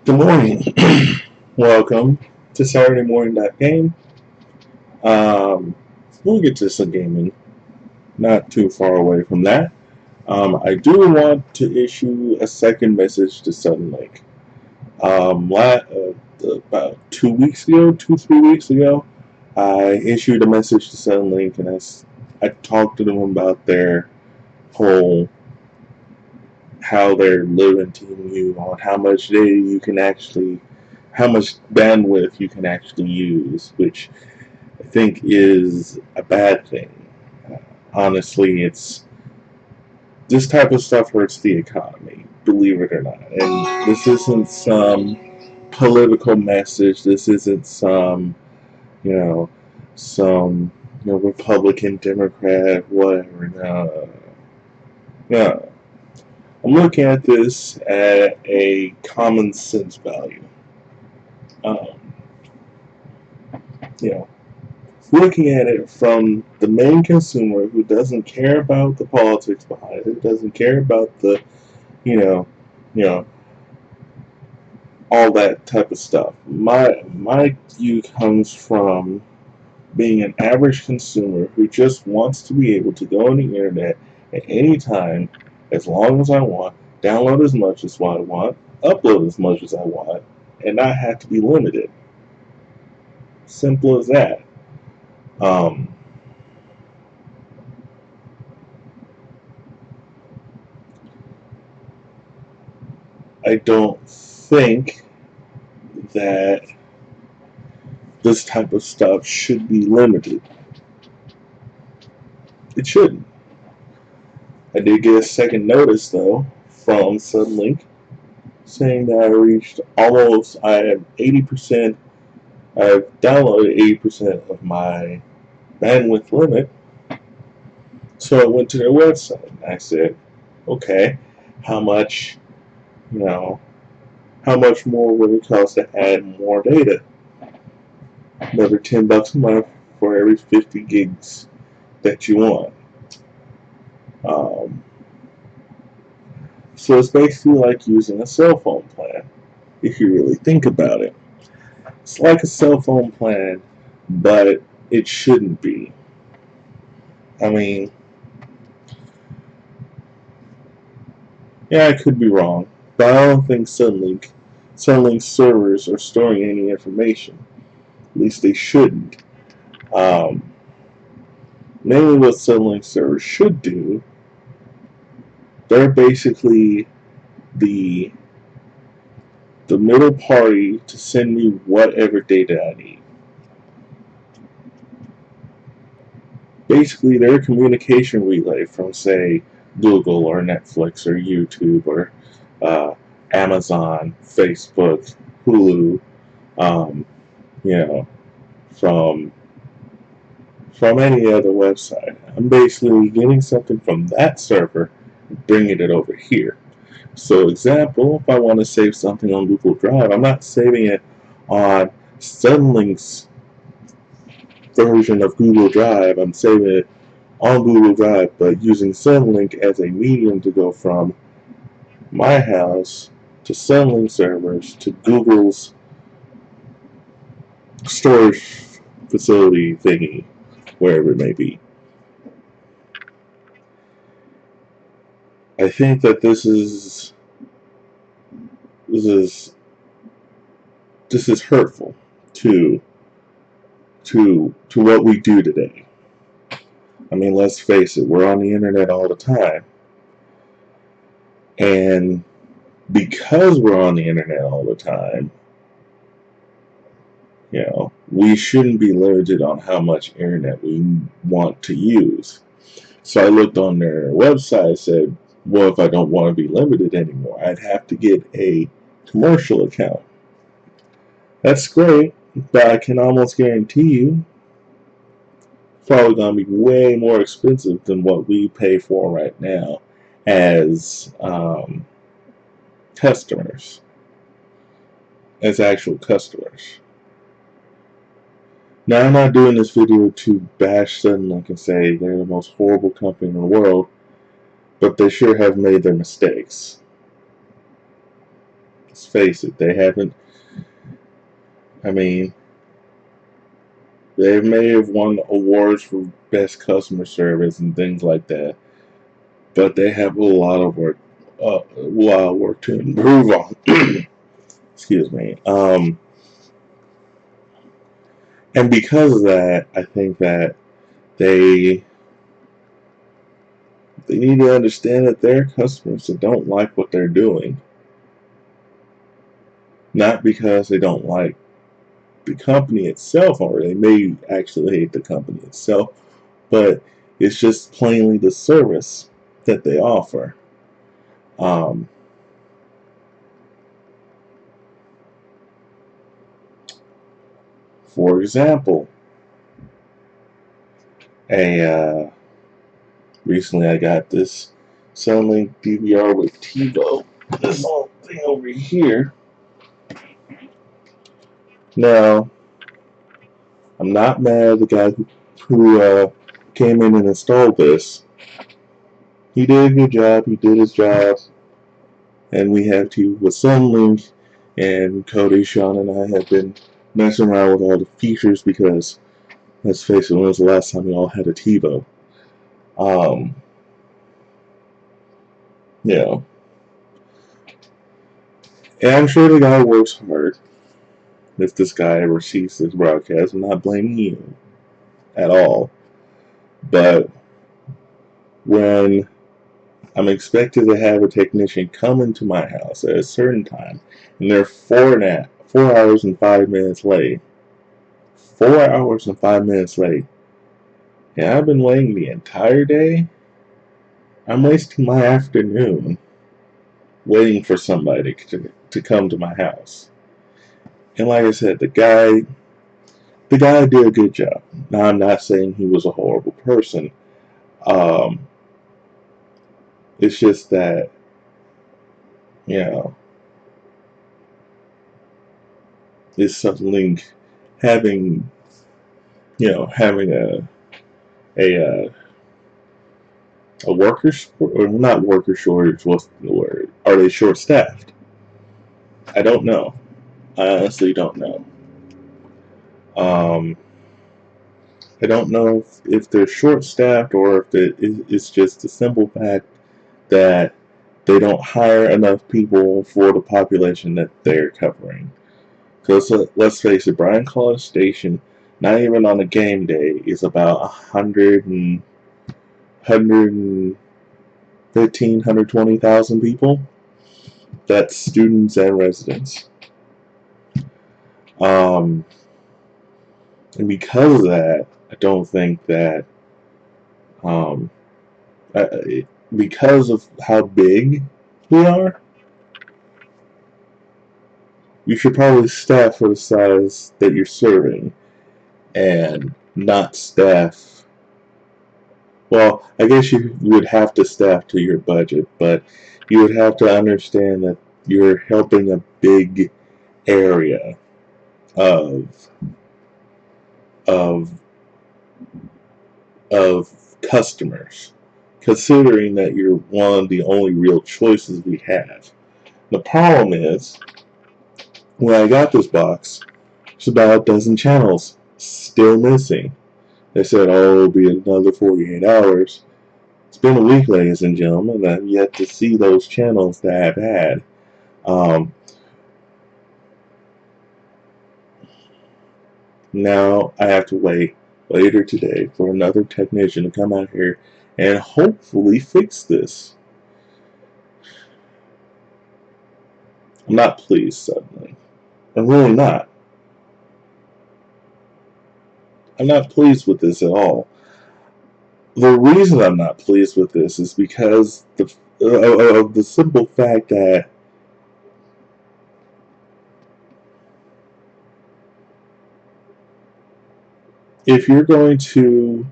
Good morning. Welcome to Saturday Morning.game. We'll get to some gaming, not too far away from that. I do want to issue a second message to Suddenlink. About 2 weeks ago, 3 weeks ago, I issued a message to Suddenlink and I talked to them about their whole how they're limiting you on how much data you can actually, how much bandwidth you can actually use, which I think is a bad thing. Honestly, this type of stuff hurts the economy, believe it or not. And this isn't some political message. This isn't you know, some Republican, Democrat, whatever. No, no. I'm looking at this at a common sense value. Um, you know, looking at it from the main consumer who doesn't care about the politics behind it, doesn't care about the, you know, you know, all that type of stuff. My view comes from being an average consumer who just wants to be able to go on the internet at any time, as long as I want, download as much as what I want, upload as much as I want, and not have to be limited. Simple as that. Um, I don't think that this type of stuff should be limited. It shouldn't. I did get a second notice though from Suddenlink saying that I have 80%, I've downloaded 80% of my bandwidth limit. So I went to their website and I said, okay, how much, you know, how much more would it cost to add more data? Another $10 a month for every 50 gigs that you want. Um, so it's basically like using a cell phone plan, if you really think about it. It's like a cell phone plan, but it shouldn't be. I mean, yeah, I could be wrong, but I don't think Suddenlink servers are storing any information. At least they shouldn't. Um, Mainly what Suddenlink servers should do, they're basically the the middle party to send me whatever data I need. Basically, they're a communication relay from, say, Google or Netflix or YouTube or uh, Amazon, Facebook, Hulu, um, you know, from any other website. I'm basically getting something from that server and bringing it over here. So, example, if I want to save something on Google Drive, I'm not saving it on Suddenlink's version of Google Drive. I'm saving it on Google Drive, but using Suddenlink as a medium to go from my house to Suddenlink servers to Google's storage facility thingy, wherever it may be. I think that this is hurtful to what we do today. I mean, let's face it, we're on the internet all the time. And because we're on the internet all the time, we shouldn't be limited on how much internet we want to use. So I looked on their website, said, well, if I don't want to be limited anymore, I'd have to get a commercial account. That's great, but I can almost guarantee you it's probably going to be way more expensive than what we pay for right now as customers, as actual customers. Now, I'm not doing this video to bash Suddenlink and say they're the most horrible company in the world, but they sure have made their mistakes. Let's face it, they haven't. I mean, they may have won awards for best customer service and things like that, but they have a lot of work, to improve on. Excuse me. And because of that, I think that they need to understand that there are customers that don't like what they're doing, not because they don't like the company itself, or they may actually hate the company itself, but it's just plainly the service that they offer. For example, recently I got this Suddenlink DVR with TiVo. This little thing over here. Now, I'm not mad at the guy who came in and installed this. He did a good job. He did his job. And we have TiVo with Suddenlink. And Cody, Sean, and I have been messing around with all the features because, let's face it, when was the last time we all had a TiVo? You know. And I'm sure the guy works hard. If this guy ever sees this broadcast, I'm not blaming you at all. But when I'm expected to have a technician come into my house at a certain time, and they're 4 hours and 5 minutes late. 4 hours and 5 minutes late. And I've been waiting the entire day. I'm wasting my afternoon waiting for somebody to come to my house. And like I said, the guy did a good job. Now, I'm not saying he was a horrible person. It's just that, you know, it's something having, having a worker, or not worker shortage. What's the word? Are they short staffed? I don't know. I honestly don't know. I don't know if they're short staffed or if it's just the simple fact that they don't hire enough people for the population that they're covering. Because let's face it, Bryan College Station, not even on a game day, is about 120,000 people. That's students and residents. And because of that, I don't think that, because of how big we are, you should probably staff for the size that you're serving and not staff. Well, I guess you would have to staff to your budget, but you would have to understand that you're helping a big area of of of customers, considering that you're one of the only real choices we have. The problem is, when I got this box, there's about a dozen channels still missing. They said, oh, it'll be another 48 hours. It's been a week, ladies and gentlemen, and I've yet to see those channels that I've had. Now I have to wait later today for another technician to come out here and hopefully fix this. I'm not pleased suddenly. I'm really not. I'm not pleased with this at all. The reason I'm not pleased with this is because of the simple fact that if you're going to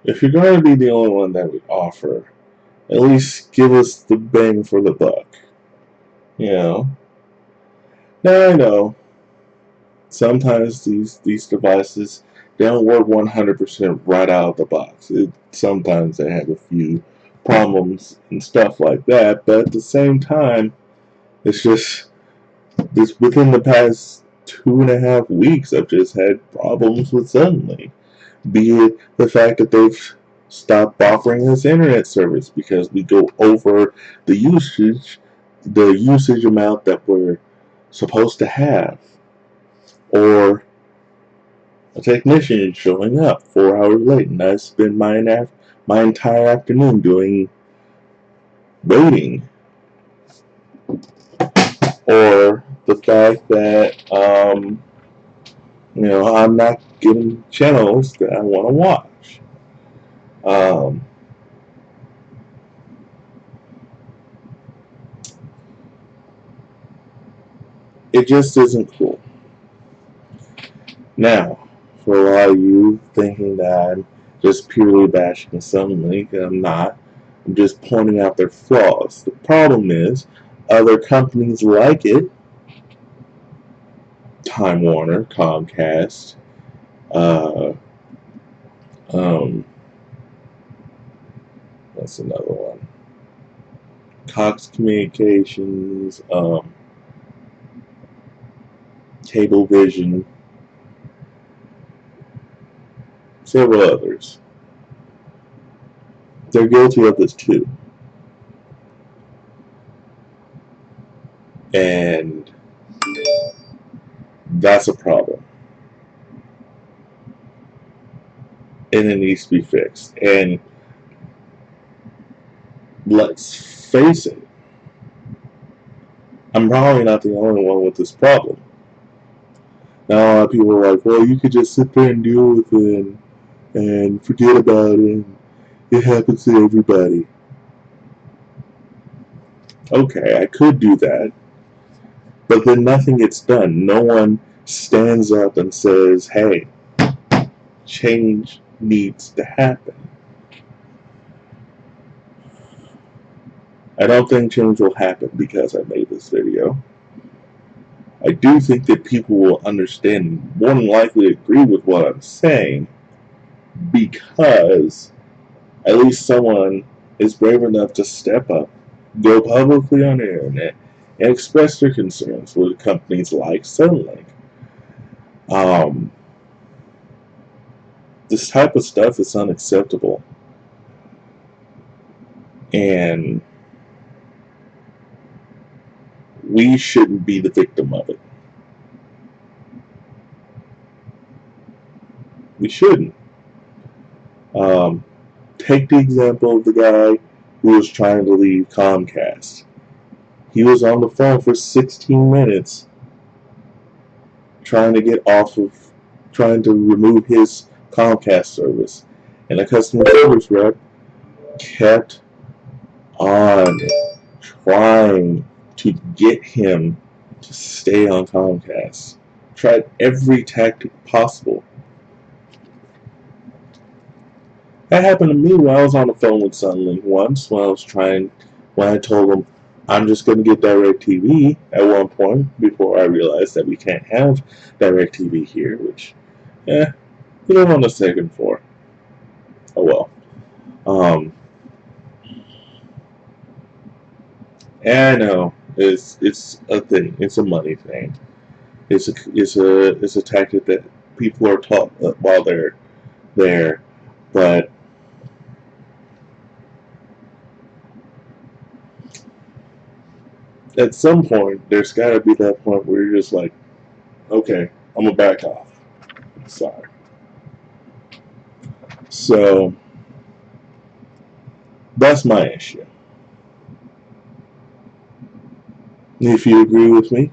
be the only one that we offer, at least give us the bang for the buck. You know. Now I know sometimes these devices, they don't work 100% right out of the box. Sometimes they have a few problems and stuff like that. But at the same time, it's just within the past 2.5 weeks, I've just had problems with Suddenlink. Be it the fact that they've stopped offering us internet service because we go over the usage amount that we're supposed to have, or a technician showing up 4 hours late, and I spend my entire afternoon waiting, or the fact that I'm not getting channels that I want to watch. It just isn't cool. Now, for a lot of you thinking that I'm just purely bashing Suddenlink, I'm not. I'm just pointing out their flaws. The problem is, other companies like it, Time Warner, Comcast, that's another one, Cox Communications, Cablevision, several others. They're guilty of this too. And that's a problem. And it needs to be fixed. And let's face it, I'm probably not the only one with this problem. Now, a lot of people are like, well, you could just sit there and deal with it and forget about it. It happens to everybody. Okay, I could do that. But then nothing gets done. No one stands up and says, hey, change needs to happen. I don't think change will happen because I made this video. I do think that people will understand and more than likely agree with what I'm saying because at least someone is brave enough to step up, go publicly on the internet, and express their concerns with companies like Suddenlink. This type of stuff is unacceptable. And we shouldn't be the victim of it. We shouldn't. Take the example of the guy who was trying to leave Comcast. He was on the phone for 16 minutes trying to remove his Comcast service. And the customer service rep kept on trying to get him to stay on Comcast. Tried every tactic possible. That happened to me when I was on the phone with Suddenlink once when I told them I'm just going to get DirecTV at one point before I realized that we can't have DirecTV here, which, we don't want a second for. Oh well. And I know it's a thing. It's a money thing. It's a tactic that people are taught while they're there, but at some point, there's got to be that point where you're just like, okay, I'm gonna back off. Sorry. So that's my issue. If you agree with me,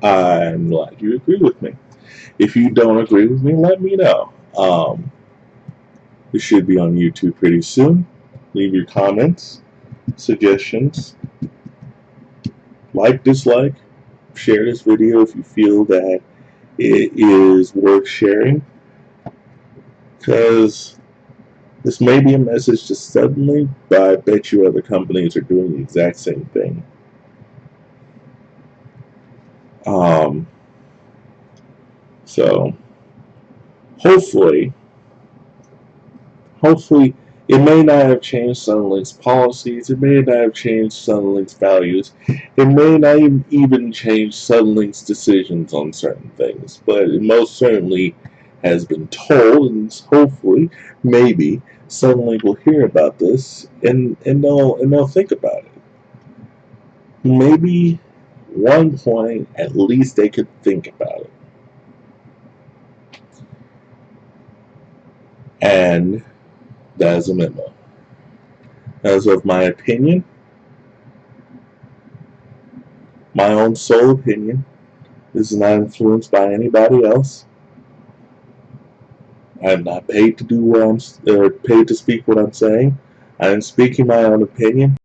I'm glad you agree with me. If you don't agree with me, let me know. We should be on YouTube pretty soon. Leave your comments, suggestions, like, dislike, share this video if you feel that it is worth sharing, because this may be a message to Suddenlink, but I bet you other companies are doing the exact same thing. So hopefully It may not have changed Suddenlink's policies, it may not have changed Suddenlink's values, it may not even change Suddenlink's decisions on certain things, but it most certainly has been told, and hopefully, maybe, Suddenlink will hear about this and they'll think about it. Maybe one point at least they could think about it. And that is a memo. As of my opinion, my own sole opinion, this is not influenced by anybody else. I'm not paid to do what paid to speak what I'm saying. I am speaking my own opinion.